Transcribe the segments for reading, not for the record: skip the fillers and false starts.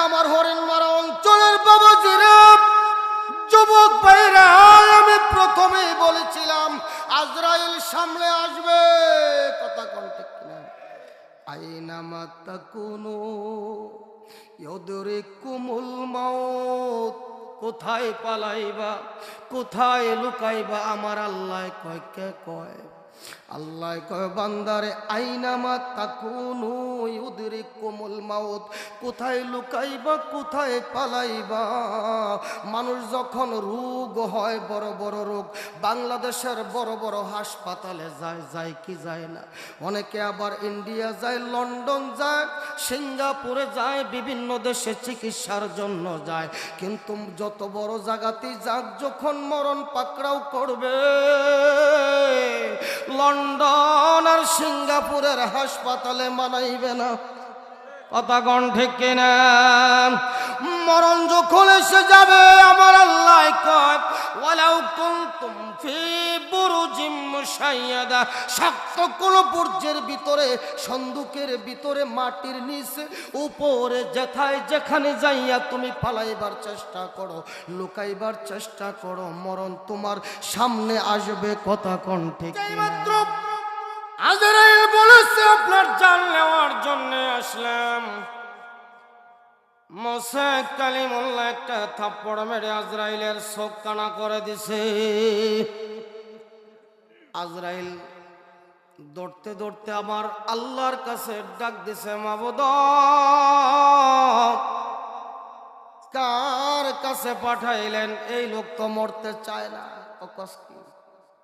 আমার হরিণ মারা অঞ্চলের বাবাজিরা, যুবক ভাইরা, আমি প্রথমেই বলেছিলাম আজরাইল সামনে আসবে। কথা কোন ঠিক কিনা? আইনামা তাকুনু ইউদরিকুমুল মাউত। কোথায় পালাইবা, কোথায় লুকাইবা? আমার আল্লাহ কয়, কে কয়? আল্লাহ কয় বান্দারে আইনামা তাকুনু ইউদরিকুমুল মাউত। কোথায় লুকাইবা, কোথায় পালাইবা? মানুষ যখন রোগ হয়, বড় বড় রোগ, বাংলাদেশের বড় বড় হাসপাতালে যায়, যায় কি যায় না? অনেকে আবার ইন্ডিয়া যায়, লন্ডন যায়, সিঙ্গাপুরে যায়, বিভিন্ন দেশে চিকিৎসার জন্য যায়। কিন্তু যত বড় জায়গাতেই যাক, যখন মরণ পাকড়াও করবে, লন্ডন আর সিঙ্গাপুরের হাসপাতালে মানাইবে না। কথা কোন ঠিক কিনা? মরণ যখন এসে যাবে, আমার আল্লাহ কয় ওয়ালাউ কুনতুম ফি বুরুজিম মুশাইয়াদা। শক্ত কোন বুর্জের ভিতরে, সন্দুকের ভিতরে, মাটির নিচে, উপরে, যেথায় যেখানে যাইয়া তুমি পালাইবার চেষ্টা করো, লুকাইবার চেষ্টা করো, মরণ তোমার সামনে আসবে। কথা কোন ঠিক মাত্র আজরাইল বলেছে আপনার জান নেওয়ার জন্য আসলাম। মুসা কালিমুল্লাহ একটা থাপ্পড় মেরে আজরাইলের চোখ কানা করে দিছে। আজরাইল দৌড়তে দৌড়তে আমার আল্লাহর কাছে ডাক দিছে, মাবুদ কার কাছে পাঠাইলেন? এই লোক তো মরতে চায় না।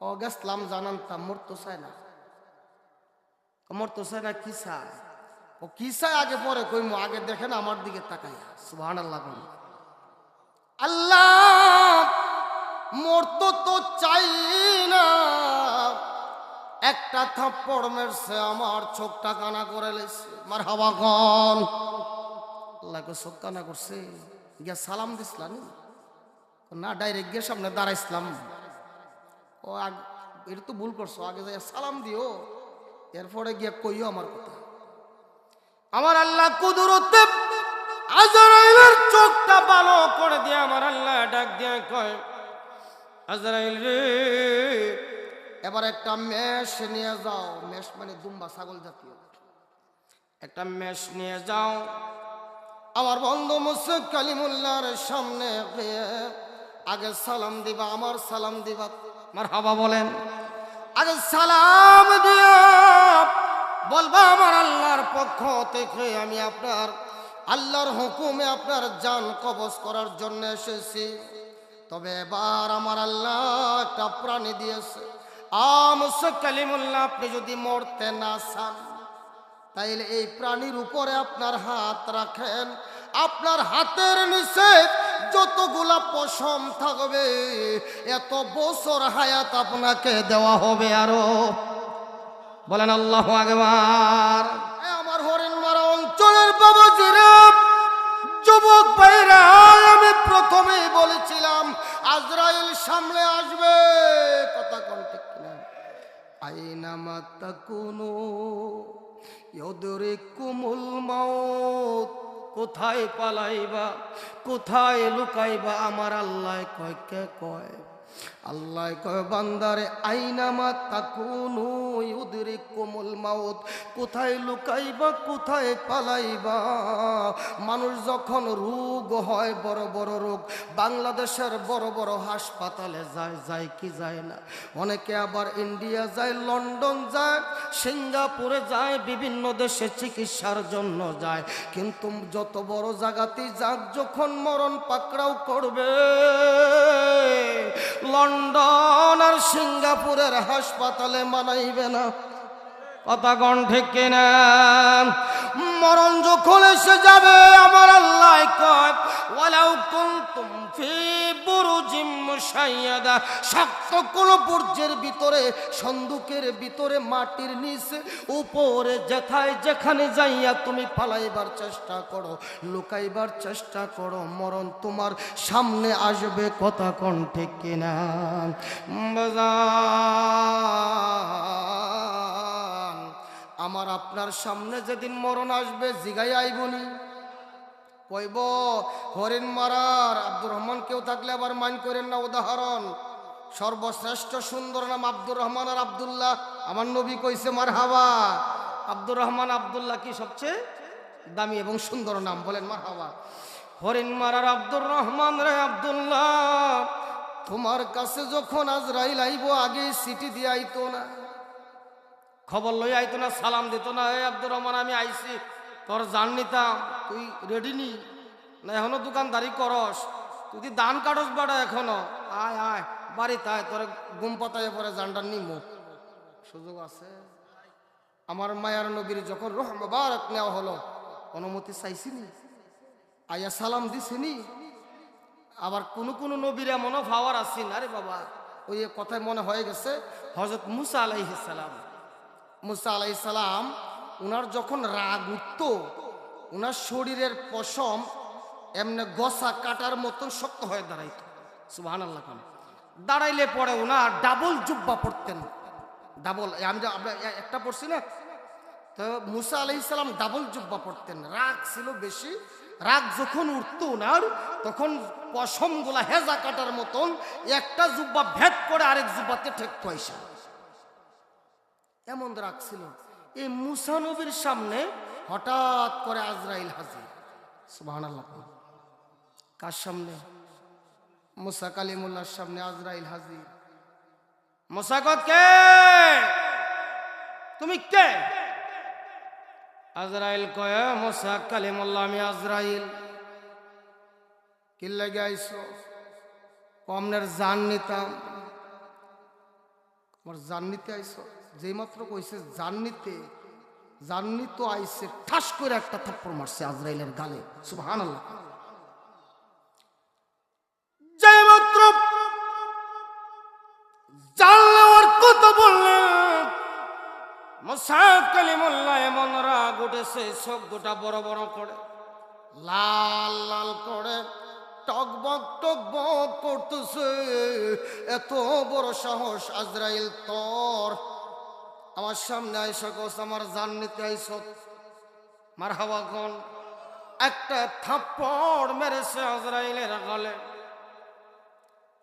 ও গেছলাম জানান্তাম, মরতে চায় না। মরতে চায় না কি চায়? ও কি চায় আগে পরে কইমু, আগে দেখেন আমার দিকে তাকাইয়া। সুবহানাল্লাহ। আল্লাহ মরতে তো চাই না, একটা থাপ্পড় মেরছে, আমার চোখটা কানা করে লেছে। মারহাবা কোন? আল্লাহকে চোখ কানা করছে। গিয়া সালাম দিছিলাম না, ডাইরেক্ট গিয়ে সামনে দাঁড়াইছিলাম। ও এটা তো ভুল করছো, আগে যাই সালাম দিও, এরপরে গিয়ে কইও আমার কথা। আমার আল্লাহ কুদরতে আজরাইলের চোখটা ভালো করে দিয়ে আমার আল্লাহ ডাক দিয়ে কয়, আজরাইল রে, এবার একটা মেষ নিয়ে যাও। মেষ মানে দুম্বা, ছাগল জাতীয় একটা মেষ নিয়ে যাও। আমার বন্ধু মুসা কালিমুল্লাহর সামনে গিয়ে আগে সালাম দিবা, আমার সালাম দিবা। মারহাবা বলেন। আগে সালাম দিয়া বলবা, আমার আল্লাহর পক্ষ থেকে আমি আপনার আল্লাহর হুকুমে আপনার জান কবজ করার জন্য এসেছি। তবে এবার আমার আল্লাহ একটা প্রাণী দিয়েছে। মুসা কালিমুল্লাহ, আপনি যদি মরতে না চান, তাইলে এই প্রাণীর উপরে আপনার হাত রাখেন। আপনার হাতের নিচে যতগুলা পশম থাকবে, এত বছর হায়াত আপনাকে দেওয়া হবে। আরো বলেন আল্লাহু আকবার। আমার হরিণ মারা অঞ্চলের বাবাজিরা, যুবক ভাইরা, আমি প্রথমেই বলেছিলাম আজরাইল সামনে আসবে। কথা কোন ঠিক কিনা? আইনামা তাকুনু ইউদরিকুমুল মাউত। কোথায় পালাইবা, কোথায় লুকাইবা? আমার আল্লাহ কয়, কে কয়? আল্লাহ কয় বান্দারে আইনামা তাকুনু ইউদরিকুমুল মাউত। কোথায় লুকাইবা, কোথায় পালাইবা? মানুষ যখন রোগ হয়, বড় বড় রোগ, বাংলাদেশের বড় বড় হাসপাতালে যায়, যায় কি যায় না? অনেকে আবার ইন্ডিয়া যায়, লন্ডন যায়, সিঙ্গাপুরে যায়, বিভিন্ন দেশে চিকিৎসার জন্য যায়। কিন্তু যত বড় জায়গাতেই যাক, যখন মরণ পাকড়াও করবে, লন্ডন আর সিঙ্গাপুরের হাসপাতালে মানাইবে না। কথা কোন ঠিক কিনা? মরণ যখন এসে যাবে, আমার আল্লাহ কয় ওয়ালাউ কুনতুম ফি বুরুজিম মুশাইয়াদা। শক্ত কোন বুর্জের ভিতরে, সন্দুকের ভিতরে, মাটির নিচে, উপরে, যেথায় যেখানে যাইয়া তুমি পালাইবার চেষ্টা করো, লুকাইবার চেষ্টা করো, মরণ তোমার সামনে আসবে। কথা কোন ঠিক কিনা? আমার আপনার সামনে যেদিন মরণ আসবে, জিগাই আইবনি। কইব হরিণ মারার আব্দুর রহমান কেউ থাকলে আবার মাইন করেন না, উদাহরণ সর্বশ্রেষ্ঠ সুন্দর নাম আব্দুর রহমান আর আব্দুল্লাহ। আমার নবী কইছে মারহাবা। আব্দুর রহমান আব্দুল্লাহ কি সবচেয়ে দামি এবং সুন্দর নাম? বলেন মারহাবা। হরিণ মারার আব্দুর রহমান রে আব্দুল্লাহ, তোমার কাছে যখন আজরাইল আইব আগে সিটি দিয়ে আইতো না, খবর লই আইতো না, সালাম দিত না, এই আব্দুর রহমান আমি আইছি, তোর জান নিতাম, তুই রেডি নি না এখনো দোকানদারি করস, তুই দান কাটস বাড়া এখনো, আয় আয় বাড়িতে আয়, তোর গুম পাতায় পরে জানটা নিমো, সুযোগ আছে? আমার মায়ার নবীর যখন রূহ মুবারক নেওয়া হলো, অনুমতি চাইছিনি, আয়া সালাম দিছিনি। আবার কোন নবীর এমনও পাওয়ার আসেন, আরে বাবা ওই কথায় মনে হয়ে গেছে হযরত মুসা আলাইহিস সালাম। মুসা আলাইহিস সালাম উনার যখন রাগ উঠত, উনার শরীরের পশম এমনি গসা কাটার মতো শক্ত হয়ে দাঁড়াইতো। সুবহানাল্লাহ। দাঁড়াইলে পরে উনার ডাবল জুব্বা পড়তেন, ডাবল, আমরা একটা পড়ছি না, তো মুসা আলাইহিস সালাম ডাবল জুব্বা পড়তেন। রাগ ছিল বেশি, রাগ যখন উঠতো উনার তখন পশমগুলা হেজা কাটার মতন একটা জুব্বা ভেদ করে আরেক জুব্বাতে ঠেকতো আইসা, এমন রাগ ছিল। এই মুসা নবীর সামনে হঠাৎ করে আজরাইল হাজির। সুবহানাল্লাহ। কার সামনে? মুসা কালিমুল্লাহর সামনে আজরাইল হাজির। মুসা কত কে? তুমি কে? আজরাইল কয়, মুসা কালিমুল্লাহ আমি আজরাইল। কি লাগে আইছো? কমনের জান নিতাম। আমার জান নিতে আইছো? যেই মাত্র কইছে জান নিতে, জান্নি তো আইছে, ঠাস করে একটা থাপ্পড় মারছে আজরাইলের গালে। সুবহানাল্লাহ। যেই মাত্র জান নেওয়ার কথা বললেন, মুসা কালিমুল্লাহ এমন রাগ উঠেছে, চোখ দুটা বড় বড় করে লাল লাল করে টকবক টকবক করতেছে। এত বড় সাহস আজরাইল তোর, আমার সামনে আইসা কস আমার জান নিতে আইস? মারহাবা কোন? একটা থাপ্পড় মেরেছে আজরাইলের গালে।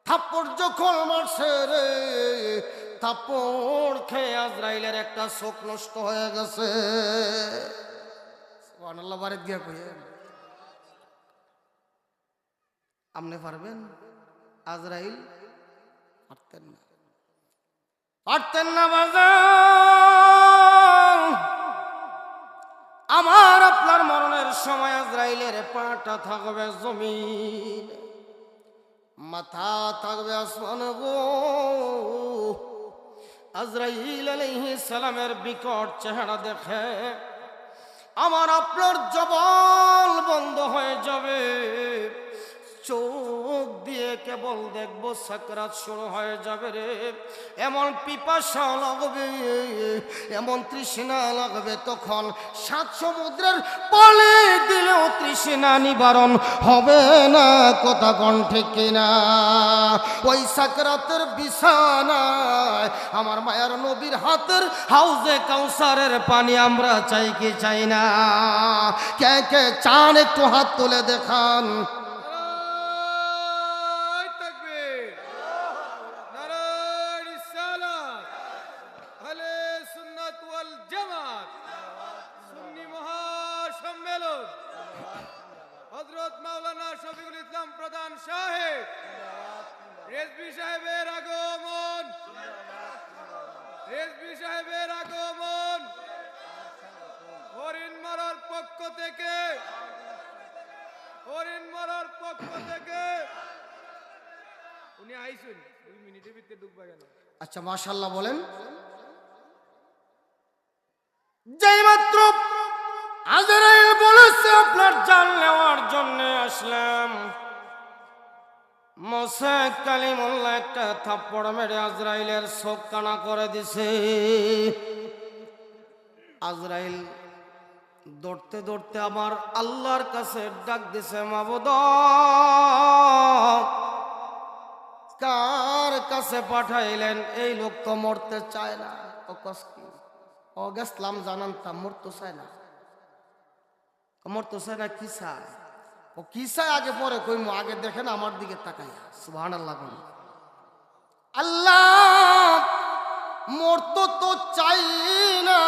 থাপ্পড় যখন মারছে রে, থাপ্পড় খেয়ে আজরাইলের একটা চোখ নষ্ট হয়ে গেছে। সুবহানাল্লাহ। বাড়ি দিয়া কইেন আপনি পারবেন? আজরাইল পারতেন না, পারতেন না বাজার। আমার আপনার মরণের সময় আজরাইলের পাটা থাকবে জমিন, মাথা থাকবে আসমান গো। আজরাইল আলাইহিস সালামের বিকট চেহারা দেখে আমার আপনার জবান বন্ধ হয়ে যাবে, চোখ দিয়ে কেবল দেখবো সাকরাত শুরু হয়ে যাবে রে। এমন পিপাসা লাগবে, এমন তৃষ্ণা লাগবে, তখন 7 সমুদ্রের পানি দিলেও তৃষ্ণা নিবারণ হবে না। কথা কোন ঠিক কিনা? ওই সাকরাতের বিছানায় আমার মায়ার নবীর হাতের হাউজে কাউসারের পানি আমরা চাই কি চাই না? কে কে চান একটু হাত তুলে দেখান। হযরত মাওলানা শফিকুল ইসলাম প্রধান সাহেব, রেজভী সাহেবের আগমন, রেজভী সাহেবের আগমন। হরিণ মারার পক্ষ থেকে, হরিণ মারার পক্ষ থেকে উনি আইসুন। 2 মিনিটের ভিতরে ঢুকবা কেন? আচ্ছা মাশাআল্লাহ বলেন। যেই মাত্র আজরাইল বলেছে আপনার জান নেওয়ার জন্য আসলাম, মুসা কালিমুল্লাহ একটা থাপ্পড় মেরে আজরাইলের চোখ কানা করে দিছে। আজরাইল দৌড়তে দৌড়তে আমার আল্লাহর কাছে ডাক দিছে, মাবুদ কার কাছে পাঠাইলেন? এই লোক তো মরতে চায় না। ও কষ্টি ও গেছলাম জানান্তাম, মরতে চায় না, মরতে চায় না। কি চায়? ও কি চাই আগে পরে কইমু, আগে দেখেন আমার দিকে তাকাইয়া। সুবহানাল্লাহ বলেন। আল্লাহ মরতো তো চাই না,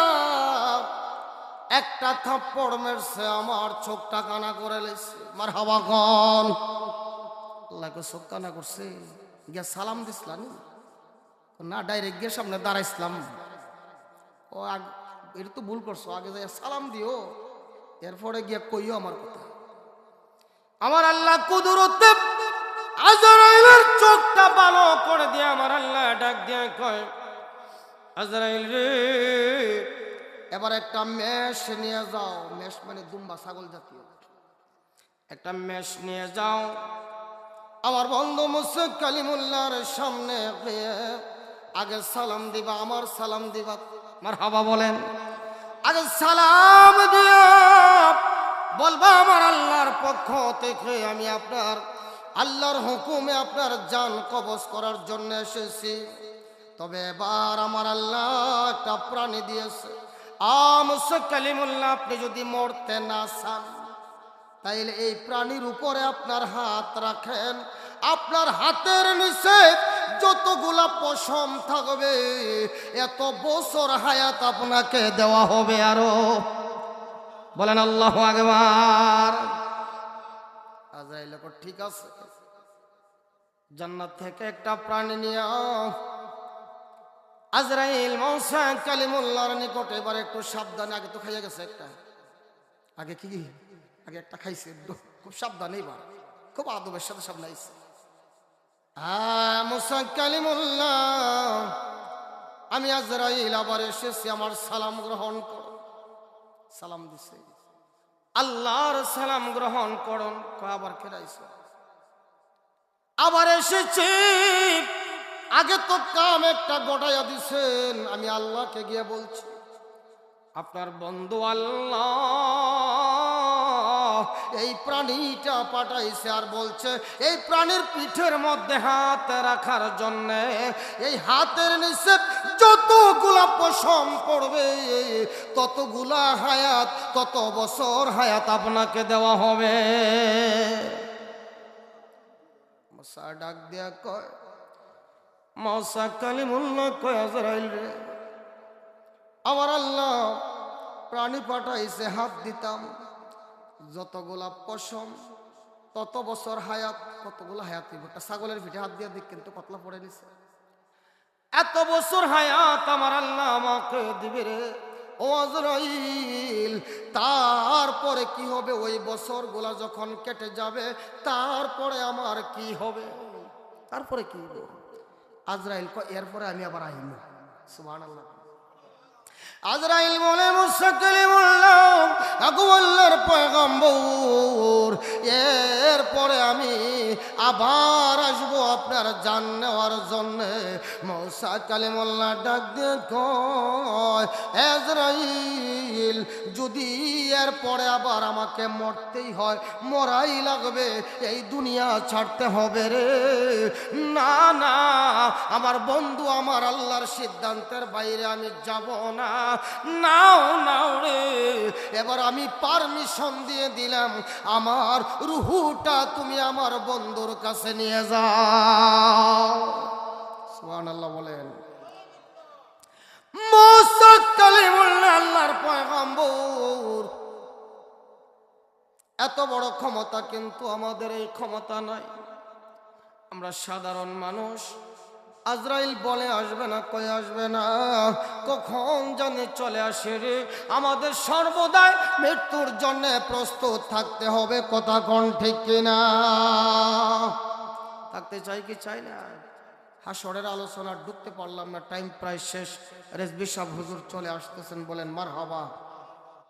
একটা থাপ্পড় মেরছে আমার চোখটা কানা করে লেছে। মারহাবা কোন আল্লাহকে চোখ কানা করছে, গিয়া সালাম দিছিলাম না, ডাইরেক্ট গিয়ে সামনে দাঁড়াইছিলাম। ও এটা তো ভুল করছো, আগে যাই সালাম দিও, এরপরে গিয়া কইও আমার কথা। আমার আল্লাহ কুদরতে আজরাইলের চোখটা ভালো করে দিয়ে আমার আল্লাহ ডাক দিয়ে কয়, আজরাইল রে, এবার একটা মেষ নিয়ে যাও। মেষ মানে দুম্বা, ছাগল জাতীয় একটা মেষ নিয়ে যাও। আমার বন্ধু মুসা কালিমুল্লাহর সামনে গিয়ে আগে সালাম দিবা, আমার সালাম দিবা। মারহাবা বলেন। আগে সালাম দিয়া বলবা, আমার আল্লাহর পক্ষ থেকে আমি আপনার আল্লাহর হুকুমে আপনার জান কবজ করার জন্য এসেছি। তবে এবার আমার আল্লাহ একটা প্রাণী দিয়েছে। মুসা কালিমুল্লাহ, আপনি যদি মরতে না চান তাইলে এই প্রাণীর উপরে আপনার হাত রাখেন। আপনার হাতের নিচে যতগুলা পশম থাকবে এত বছর হায়াত আপনাকে দেওয়া হবে। আরো বলেন আল্লাহু আকবার। আজরাইল কো ঠিক আছে, জান্নাত থেকে একটা প্রাণী নিয়ে আজরাইল মুসা কালিমুল্লাহর নিকটে এবার একটু সাবধানে, আগে তো খাইয়া গেছে একটা, আগে কি আগে একটা খাইছে, খুব সাবধানে এবার খুব আদবের সাথে সামনে আইছে। মুসা কালিমুল্লাহ, আমি আজরাইল আবার এসেছি, আমার সালাম গ্রহণ করো। সালাম দিছে, আল্লাহর সালাম গ্রহণ করুন। আবার কেরাইছে, আবার এসেছি, আগে তো কাম একটা গটাইয়া দিছেন। আমি আল্লাহকে গিয়ে বলছি, আপনার বন্ধু আল্লাহ এই প্রাণীটা পাঠাইছে, আর বলছে এই প্রাণীর পিঠের মধ্যে হাত রাখার জন্য। এই হাতের নিচে যতগুলা পশম পড়বে ততগুলা হায়াত, তত বছর হায়াত আপনাকে দেওয়া হবে। মুসা ডাক দিয়া কয়, মুসা কালিমুল্লাহ কয়, আজরাইল রে, আমার আল্লাহ প্রাণী পাঠাইছে, হাত দিতাম যতগুলা পশম তত বছর হায়াত। কতগুলা হায়াত দিব, ছাগলের পিঠে হাত দিয়ে দিক কিন্তু পাতলা পড়ে নিছে। এত বছর হায়াত আমার আল্লাহ আমাকে দিবে রে ও আজরাইল। তারপরে কি হবে? ওই বছরগুলা যখন কেটে যাবে তারপরে আমার কি হবে? তারপরে কি হবে? আজরাইল কয়, এরপরে আমি আবার আইব। সুবহানাল্লাহ। আজরাইল বলে, মুসা কালিমুল্লাহ, আগো আল্লাহর পয়গম্বর, এরপরে আমি আবার আসবো আপনার জান নেওয়ার জন্য। মুসা কালিমুল্লাহ ডাক দিয়ে কয়, আজরাইল, যদি এরপরে আবার আমাকে মরতেই হয়, মরাই লাগবে, এই দুনিয়া ছাড়তে হবে রে। না না, আমার বন্ধু, আমার আল্লাহর সিদ্ধান্তের বাইরে আমি যাব না। নাও নাও রে, এবার আমি পারমিশন দিয়ে দিলাম, আমার রুহুটা তুমি আমার বন্ধুর কাছে নিয়ে যাও। সুবহানাল্লাহ বলেন। মুসা কালিমুল্লাহ, আল্লাহর পয়গম্বর, এত বড় ক্ষমতা, কিন্তু আমাদের এই ক্ষমতা নাই। আমরা সাধারণ মানুষ। আজরাইল বলে আসবে না, কই আসবে না, কখন জানে চলে আসে রে। আমাদের সর্বদাই মৃত্যুর জন্য প্রস্তুত থাকতে হবে। কথা কোন ঠিক কিনা? থাকতে চাই কি চাই না? হাসরের আলোচনা ঢুকতে পারলাম না, টাইম প্রায় শেষ। রেজবি সাহেব হুজুর চলে আসতেছেন, বলেন মারহাবা।